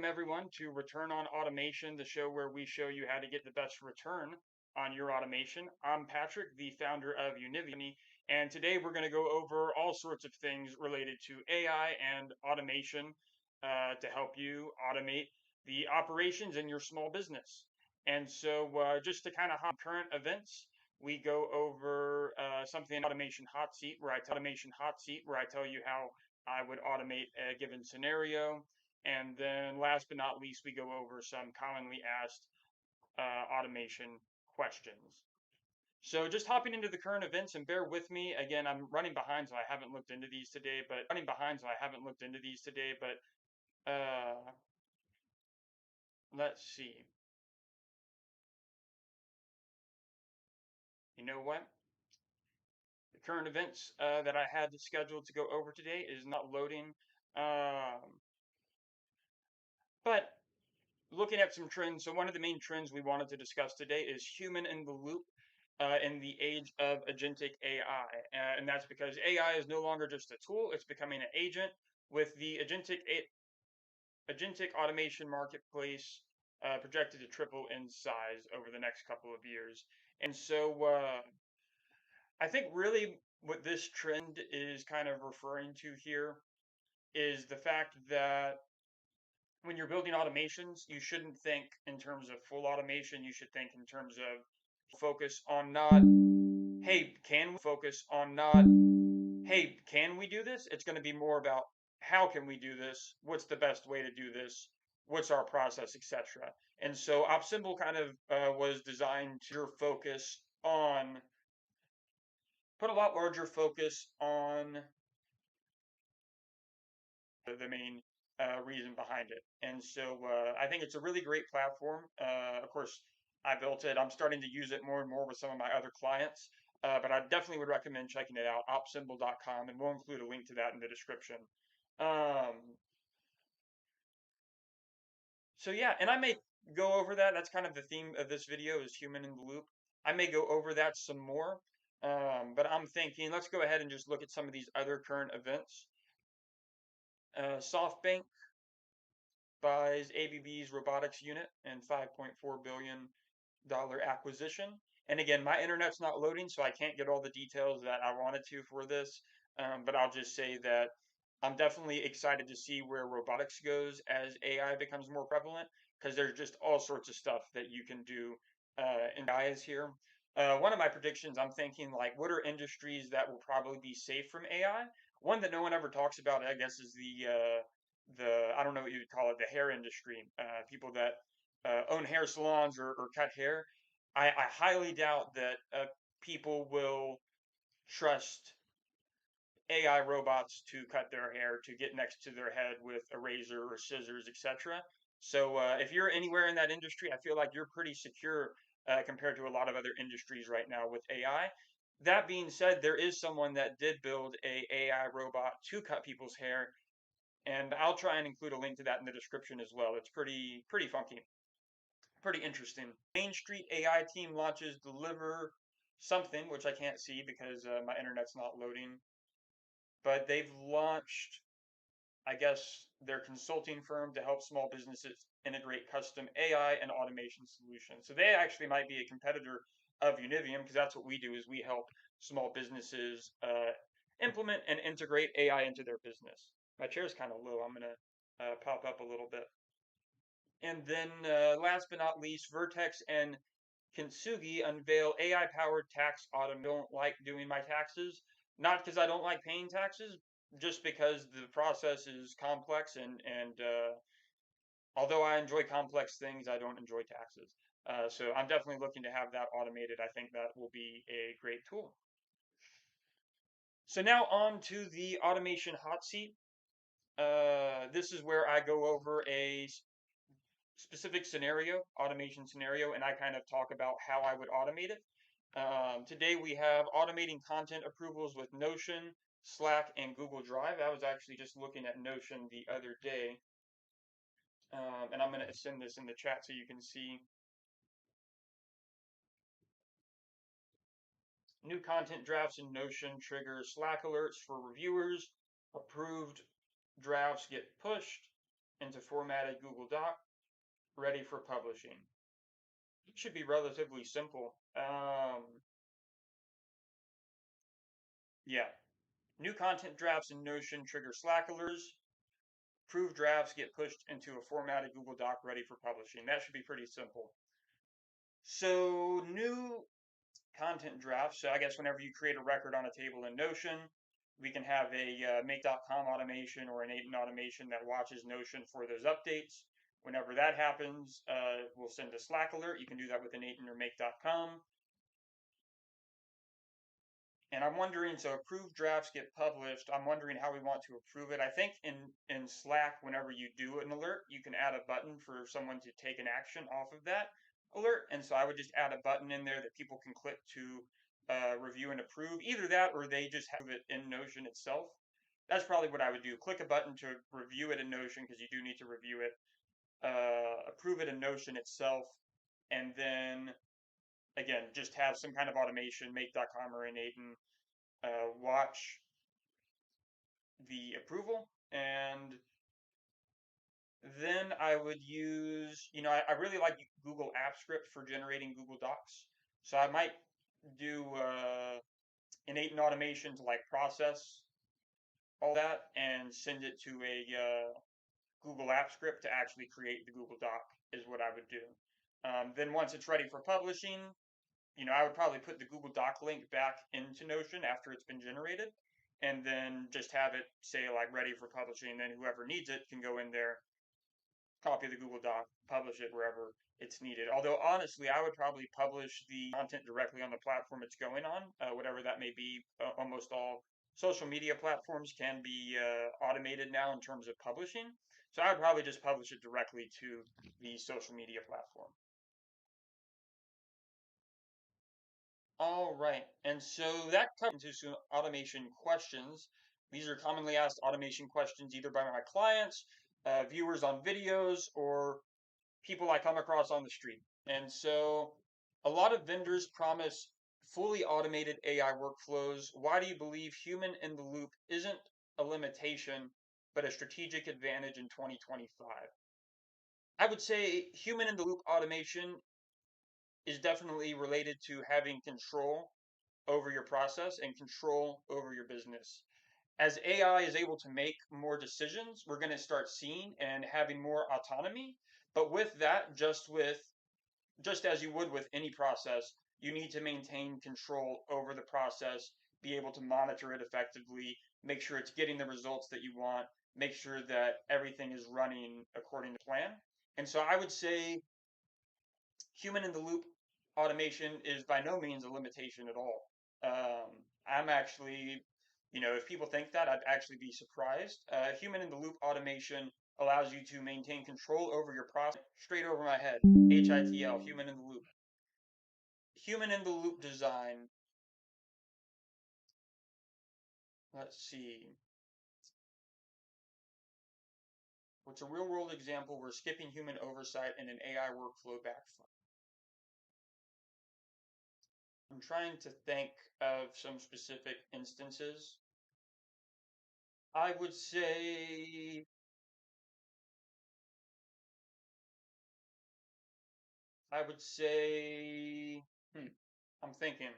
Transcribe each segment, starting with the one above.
everyone to Return on Automation, the show where we show you how to get the best return on your automation. I'm Patrick, the founder of Univium, and today we're going to go over all sorts of things related to AI and automation to help you automate the operations in your small business. And so, just to kind of hop current events, we go over something automation hot seat where I tell you how I would automate a given scenario. And then last but not least, we go over some commonly asked automation questions. So just hopping into the current events, and bear with me. Again, I'm running behind, so I haven't looked into these today, but let's see. You know what? The current events that I had scheduled to go over today is not loading. But looking at some trends, so one of the main trends we wanted to discuss today is human in the loop in the age of agentic AI. And that's because AI is no longer just a tool, it's becoming an agent with the agentic automation marketplace projected to triple in size over the next couple of years. And so I think really what this trend is kind of referring to here is the fact that when you're building automations, you shouldn't think in terms of full automation. You should think in terms of focus on not, hey, can we do this? It's going to be more about how can we do this? What's the best way to do this? What's our process, etc. And so OpSymbol kind of was designed to put a lot larger focus on the main reason behind it. And so I think it's a really great platform. Of course, I built it. I'm starting to use it more and more with some of my other clients. But I definitely would recommend checking it out, opsymbol.com, and we'll include a link to that in the description. So yeah, and I may go over that. That's kind of the theme of this video is human in the loop. I may go over that some more, but I'm thinking let's go ahead and just look at some of these other current events. SoftBank buys ABB's robotics unit and $5.4 billion acquisition. And again, my internet's not loading, so I can't get all the details that I wanted to for this. But I'll just say that I'm definitely excited to see where robotics goes as AI becomes more prevalent, because there's just all sorts of stuff that you can do in AI is here. One of my predictions, I'm thinking like, what are industries that will probably be safe from AI? One that no one ever talks about, I guess, is the I don't know what you'd call it, the hair industry. People that own hair salons or cut hair. I highly doubt that people will trust AI robots to cut their hair, to get next to their head with a razor or scissors, etc. So if you're anywhere in that industry, I feel like you're pretty secure compared to a lot of other industries right now with AI. That being said, there is someone that did build a AI robot to cut people's hair, and I'll try and include a link to that in the description as well. It's pretty funky, pretty interesting. Main Street AI team launches Deliver something, which I can't see because my internet's not loading. But they've launched, I guess, their consulting firm to help small businesses integrate custom AI and automation solutions. So they actually might be a competitor of Univium, because that's what we do is we help small businesses implement and integrate AI into their business. My chair's kind of low. I'm going to pop up a little bit. And then last but not least, Vertex and Kintsugi unveil AI-powered tax automation. I don't like doing my taxes, not because I don't like paying taxes, just because the process is complex, and although I enjoy complex things, I don't enjoy taxes. So I'm definitely looking to have that automated. I think that will be a great tool. So now on to the automation hot seat. This is where I go over a specific scenario, automation scenario, and I kind of talk about how I would automate it. Today we have automating content approvals with Notion, Slack, and Google Drive. I was actually just looking at Notion the other day, and I'm going to send this in the chat so you can see. New content drafts in Notion trigger Slack alerts for reviewers. Approved drafts get pushed. into formatted Google Doc, ready for publishing. It should be relatively simple. Yeah. New content drafts in Notion trigger Slack alerts. Approved drafts get pushed into a formatted Google Doc ready for publishing. That should be pretty simple. So new content drafts. So I guess whenever you create a record on a table in Notion, we can have a make.com automation or an Aten automation that watches Notion for those updates. Whenever that happens, we'll send a Slack alert. You can do that with an Aten or make.com. And I'm wondering, so approved drafts get published. I'm wondering how we want to approve it. I think in Slack, whenever you do an alert, you can add a button for someone to take an action off of that alert. And so I would just add a button in there that people can click to review and approve. Either that or they just have it in Notion itself. That's probably what I would do. Click a button to review it in Notion because you do need to review it. Approve it in Notion itself. And then, again, just have some kind of automation, make.com or in Aten, watch the approval, and then I would use, I really like Google Apps Script for generating Google Docs. So I might do innate an automation to like process all that and send it to a Google Apps Script to actually create the Google Doc is what I would do. Then once it's ready for publishing, I would probably put the Google Doc link back into Notion after it's been generated, and then just have it say like ready for publishing. And then whoever needs it can go in there, copy the Google Doc, publish it wherever it's needed. Although honestly, I would probably publish the content directly on the platform it's going on, whatever that may be. Almost all social media platforms can be automated now in terms of publishing. So I would probably just publish it directly to the social media platform. All right, and so that comes into some automation questions. These are commonly asked automation questions either by my clients, viewers on videos, or people I come across on the street. And so a lot of vendors promise fully automated AI workflows. Why do you believe human in the loop isn't a limitation, but a strategic advantage in 2025? I would say human in the loop automation is definitely related to having control over your process and control over your business. As AI is able to make more decisions, we're going to start seeing and having more autonomy. But with that, just as you would with any process, you need to maintain control over the process, be able to monitor it effectively, make sure it's getting the results that you want, make sure that everything is running according to plan. And so I would say human in the loop automation is by no means a limitation at all. I'm actually, if people think that, I'd actually be surprised. Human in the loop automation allows you to maintain control over your process. Straight over my head, HITL, human in the loop. Human in the loop design. Let's see. What's a real world example where skipping human oversight in an AI workflow backfire? I'm trying to think of some specific instances. I would say I would say, I'm thinking.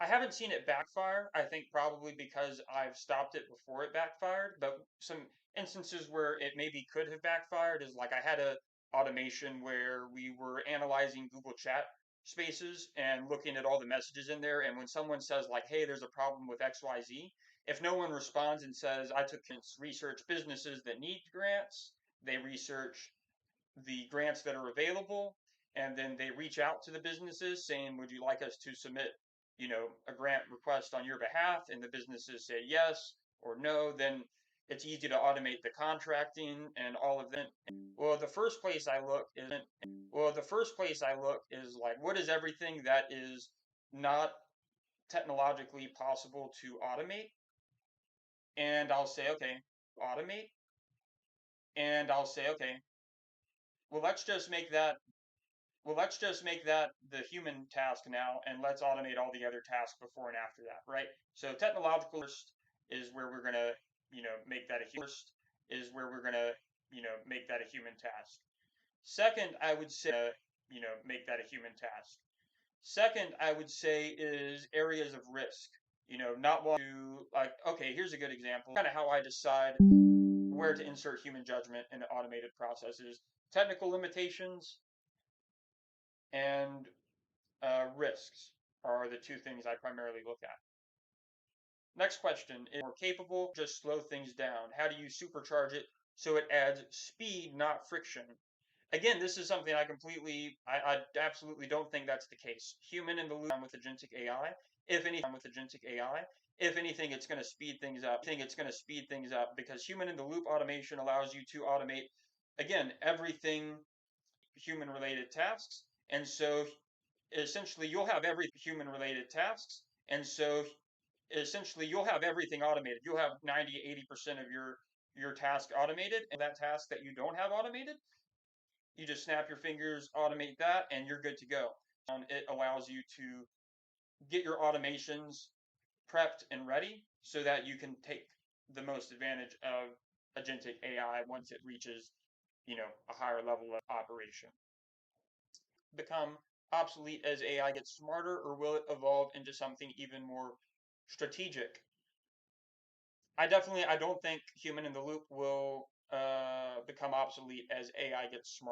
I haven't seen it backfire. I think probably because I've stopped it before it backfired. But some instances where it maybe could have backfired is like I had a automation where we were analyzing Google Chat spaces and looking at all the messages in there. And when someone says like, "Hey, there's a problem with XYZ," if no one responds and says, "I took research businesses that need grants," they research the grants that are available, and then they reach out to the businesses saying, "Would you like us to submit, a grant request on your behalf?" And the businesses say yes or no. Then it's easy to automate the contracting and all of that. Well, the first place I look is like, what is everything that is not technologically possible to automate? And I'll say, okay, automate. And I'll say, okay, well, let's just make that the human task now, and let's automate all the other tasks before and after that, right? So technological first is where we're gonna, make that a human first, is where we're going to, make that a human task. Second, I would say, make that a human task. Second, I would say is areas of risk. Not want to, like, okay, here's a good example. Kind of how I decide where to insert human judgment into automated processes. Technical limitations and risks are the two things I primarily look at. Next question is more capable, just slow things down. How do you supercharge it so it adds speed, not friction? Again, this is something I absolutely don't think that's the case. Human in the loop with agentic AI. If anything, it's going to speed things up. Because human in the loop automation allows you to automate, again, everything human related tasks. And so essentially you'll have every human related tasks. And so essentially you'll have everything automated. You'll have 90, 80% of your task automated, and that task that you don't have automated, you just snap your fingers, automate that, and you're good to go. It allows you to get your automations prepped and ready so that you can take the most advantage of agentic AI once it reaches, a higher level of operation. Become obsolete as AI gets smarter, or will it evolve into something even more strategic? I don't think human in the loop will become obsolete as AI gets smarter.